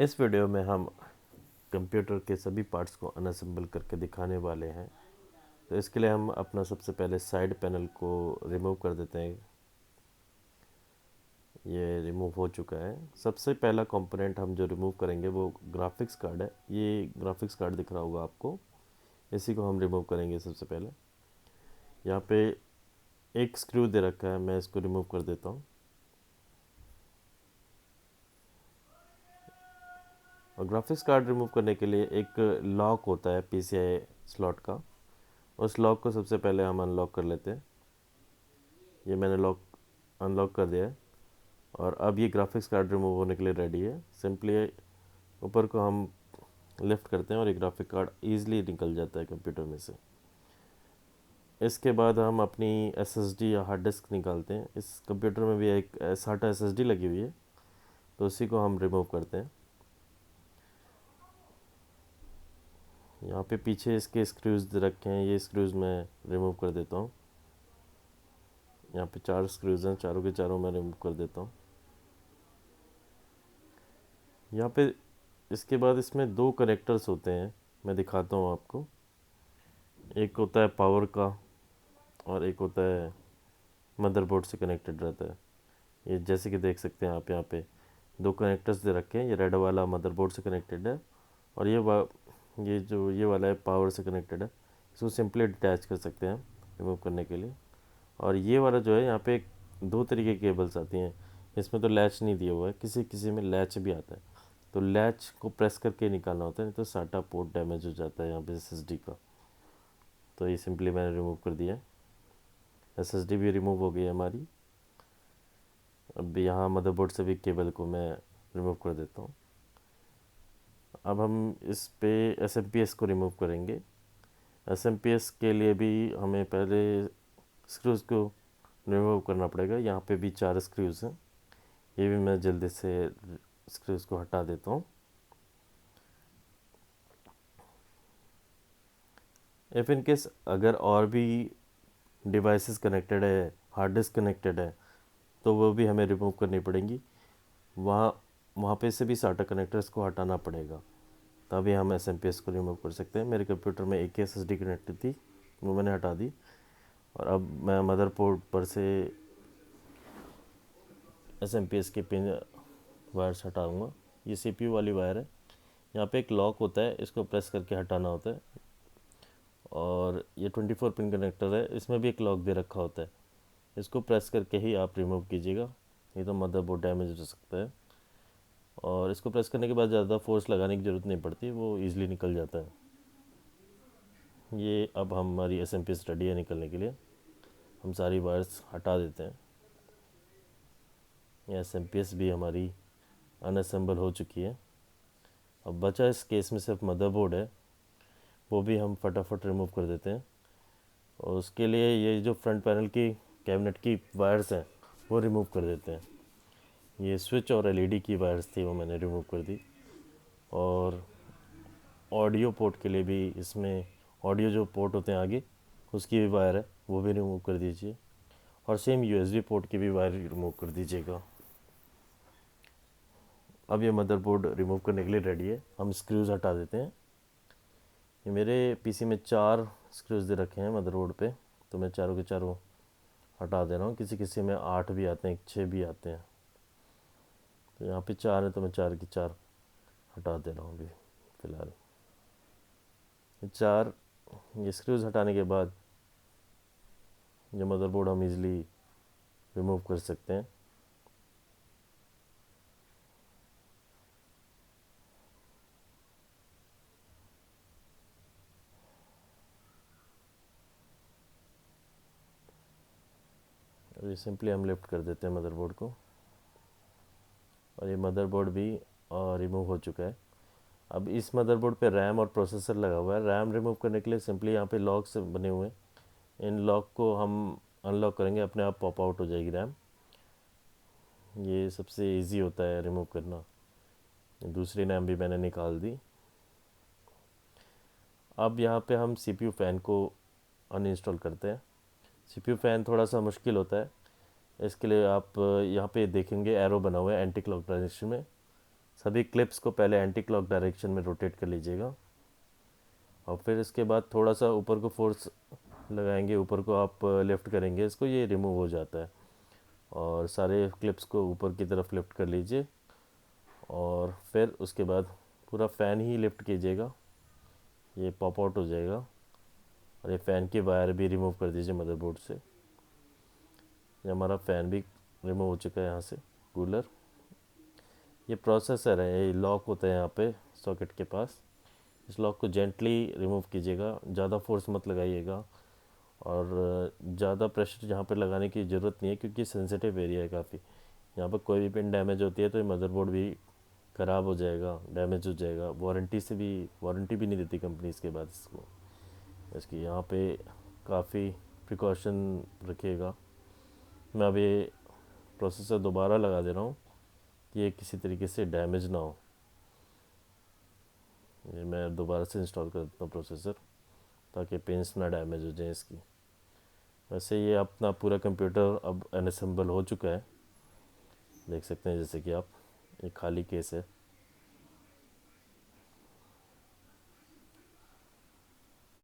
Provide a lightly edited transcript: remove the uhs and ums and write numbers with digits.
इस वीडियो में हम कंप्यूटर के सभी पार्ट्स को अनअसेंबल करके दिखाने वाले हैं। तो इसके लिए हम अपना सबसे पहले साइड पैनल को रिमूव कर देते हैं। ये रिमूव हो चुका है। सबसे पहला कंपोनेंट हम जो रिमूव करेंगे वो ग्राफिक्स कार्ड है। ये ग्राफिक्स कार्ड दिख रहा होगा आपको, इसी को हम रिमूव करेंगे सबसे पहले। यहाँ पे एक स्क्रू दे रखा है, मैं इसको रिमूव कर देता हूँ। और ग्राफिक्स कार्ड रिमूव करने के लिए एक लॉक होता है पीसीआई स्लॉट का, उस लॉक को सबसे पहले हम अनलॉक कर लेते हैं। ये मैंने लॉक अनलॉक कर दिया है और अब ये ग्राफिक्स कार्ड रिमूव होने के लिए रेडी है। सिंपली ऊपर को हम लिफ्ट करते हैं और ये ग्राफिक कार्ड ईजिली निकल जाता है कंप्यूटर में से। इसके बाद हम अपनी एसएसडी या हार्ड डिस्क निकालते हैं। इस कंप्यूटर में भी एक SATA एसएसडी लगी हुई है, तो उसी को हम रिमूव करते हैं। यहाँ पे पीछे इसके स्क्रूज रखे हैं, ये स्क्रूज मैं रिमूव कर देता हूँ। यहाँ पे 4 स्क्रूज हैं, चारों के चारों मैं रिमूव कर देता हूँ। यहाँ पे इसके बाद इसमें 2 कनेक्टर्स होते हैं, मैं दिखाता हूँ आपको। एक होता है पावर का और एक होता है मदरबोर्ड से कनेक्टेड रहता है। ये जैसे कि देख सकते हैं आप, यहाँ पे 2 कनेक्टर्स दे रखे हैं। ये रेड वाला मदरबोर्ड से कनेक्टेड है और ये वाला है पावर से कनेक्टेड है। इसको सिंपली डिटैच कर सकते हैं रिमूव करने के लिए। और ये वाला जो है, यहाँ पे 2 तरीके की केबल्स आती हैं। इसमें तो लैच नहीं दिया हुआ है, किसी किसी में लैच भी आता है, तो लैच को प्रेस करके निकालना होता है, नहीं तो साटा पोर्ट डैमेज हो जाता है यहाँ पे एसएसडी का। तो ये सिंपली मैंने रिमूव कर दिया है। एसएसडी भी रिमूव हो गई है हमारी। अब यहाँ मदरबोर्ड से भी केबल को मैं रिमूव कर देता हूँ। अब हम इस पे एसएमपीएस को रिमूव करेंगे। एसएमपीएस के लिए भी हमें पहले स्क्रूज को रिमूव करना पड़ेगा। यहाँ पे भी 4 स्क्रूज हैं, ये भी मैं जल्दी से स्क्रूज को हटा देता हूँ। इफ़ इन केस अगर और भी डिवाइसेस कनेक्टेड है, हार्ड डिस्क कनेक्टेड है, तो वो भी हमें रिमूव करनी पड़ेंगी। वहाँ वहाँ पे से भी साटा कनेक्टर्स को हटाना पड़ेगा, तभी हम एसएमपीएस को रिमूव कर सकते हैं। मेरे कंप्यूटर में एक एसएसडी कनेक्टेड थी, वो मैंने हटा दी। और अब मैं मदरबोर्ड पर से एसएमपीएस के पिन वायर्स हटाऊँगा। ये सीपीयू वाली वायर है। यहाँ पे एक लॉक होता है, इसको प्रेस करके हटाना होता है। और ये 24 पिन कनेक्टर है, इसमें भी एक लॉक दे रखा होता है, इसको प्रेस करके ही आप रिमूव कीजिएगा, नहीं तो मदरबोर्ड डैमेज हो सकता है। और इसको प्रेस करने के बाद ज़्यादा फोर्स लगाने की ज़रूरत नहीं पड़ती, वो ईज़िली निकल जाता है। ये अब हमारी एसएमपीएस रेडी है निकलने के लिए। हम सारी वायर्स हटा देते हैं। ये एसएमपीएस भी हमारी अनअसेंबल हो चुकी है। अब बचा इस केस में सिर्फ मदरबोर्ड है, वो भी हम फटाफट रिमूव कर देते हैं। और उसके लिए ये जो फ्रंट पैनल की कैबिनेट की वायर्स हैं, वो रिमूव कर देते हैं। ये स्विच और एलईडी की वायर्स थी, वो मैंने रिमूव कर दी। और ऑडियो पोर्ट के लिए भी, इसमें ऑडियो जो पोर्ट होते हैं आगे, उसकी भी वायर है, वो भी रिमूव कर दीजिए। और सेम यूएसबी पोर्ट की भी वायर रिमूव कर दीजिएगा। अब ये मदरबोर्ड रिमूव करने के लिए रेडी है। हम स्क्रूज हटा देते हैं। ये मेरे पीसी में 4 स्क्रूज दे रखे हैं मदरबोर्ड पे, तो मैं चारों के चारों हटा दे रहा हूँ। किसी किसी में 8 भी आते हैं, 6 भी आते हैं। तो यहाँ पे 4 है, तो मैं 4 की 4 हटा दे रहा हूँ अभी फ़िलहाल। 4 ये स्क्रूज हटाने के बाद ये मदरबोर्ड हम इजीली रिमूव कर सकते हैं। ये सिंपली हम लिफ्ट कर देते हैं मदरबोर्ड को, और ये मदरबोर्ड भी रिमूव हो चुका है। अब इस मदरबोर्ड पे रैम और प्रोसेसर लगा हुआ है। रैम रिमूव करने के लिए सिंपली यहाँ पे लॉक्स बने हुए हैं, इन लॉक को हम अनलॉक करेंगे, अपने आप पॉप आउट हो जाएगी रैम। ये सबसे इजी होता है रिमूव करना। दूसरी रैम भी मैंने निकाल दी। अब यहाँ पे हम सीपीयू फ़ैन को अनइंस्टॉल करते हैं। सीपीयू फ़ैन थोड़ा सा मुश्किल होता है। इसके लिए आप यहाँ पे देखेंगे एरो बना हुआ है एंटी क्लॉक डायरेक्शन में। सभी क्लिप्स को पहले एंटी क्लॉक डायरेक्शन में रोटेट कर लीजिएगा और फिर इसके बाद थोड़ा सा ऊपर को फोर्स लगाएंगे, ऊपर को आप लिफ्ट करेंगे इसको, ये रिमूव हो जाता है। और सारे क्लिप्स को ऊपर की तरफ लिफ्ट कर लीजिए और फिर उसके बाद पूरा फ़ैन ही लिफ्ट कीजिएगा, ये पॉप आउट हो जाएगा। और ये फ़ैन की वायर भी रिमूव कर दीजिए मदरबोर्ड से। ये हमारा फ़ैन भी रिमूव हो चुका है यहाँ से। कूलर, ये प्रोसेसर है, ये लॉक होता है यहाँ पे सॉकेट के पास। इस लॉक को जेंटली रिमूव कीजिएगा, ज़्यादा फोर्स मत लगाइएगा और ज़्यादा प्रेशर यहाँ पर लगाने की ज़रूरत नहीं है क्योंकि सेंसिटिव एरिया है काफ़ी। यहाँ पर कोई भी पिन डैमेज होती है तो ये मदरबोर्ड भी ख़राब हो जाएगा, डैमेज हो जाएगा। वारंटी भी नहीं देती कंपनी इसके बाद इसको। इसकी यहाँ पे काफ़ी प्रिकॉशन रखिएगा। मैं अभी प्रोसेसर दोबारा लगा दे रहा हूँ कि ये किसी तरीके से डैमेज ना हो। ये मैं दोबारा से इंस्टॉल कर देता हूँ प्रोसेसर ताकि पिन्स ना डैमेज हो जाए इसकी। वैसे ये अपना पूरा कंप्यूटर अब अनअसेंबल हो चुका है, देख सकते हैं जैसे कि आप, ये खाली केस है।